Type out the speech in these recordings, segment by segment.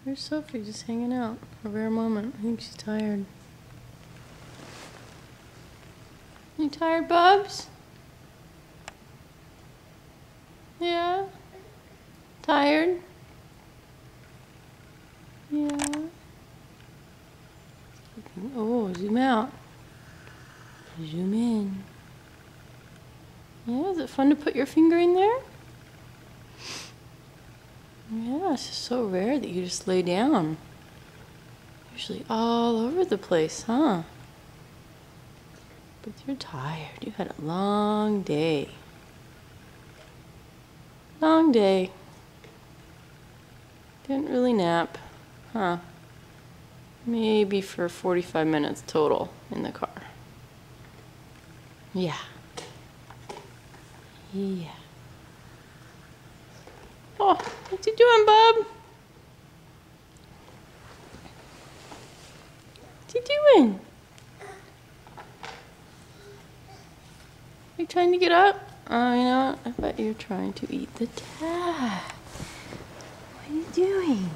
Where's Sophie? Just hanging out. A rare moment. I think she's tired. You tired, Bubs? Yeah? Tired? Yeah. Oh, zoom out. Zoom in. Yeah, is it fun to put your finger in there? Yeah, it's just so rare that you just lay down. Usually all over the place, huh? But you're tired. You had a long day. Long day. Didn't really nap, huh? Maybe for 45 minutes total in the car. Yeah. Yeah. Oh, what you doing, Bub? What you doing? You trying to get up? Oh, you know what? I bet you're trying to eat the tag. What are you doing?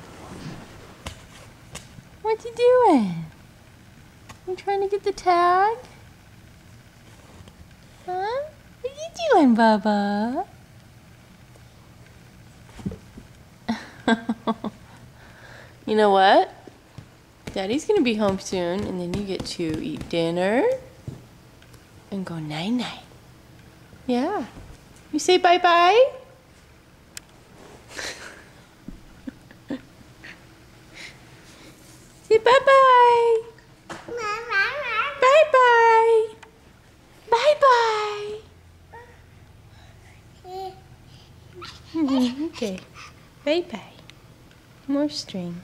What you doing? You trying to get the tag? Huh? What you doing, Bubba? You know what? Daddy's gonna be home soon, and then you get to eat dinner and go night-night. Yeah. You say bye-bye? Say bye-bye. Bye-bye. Bye-bye. Okay. Bye-bye. More string.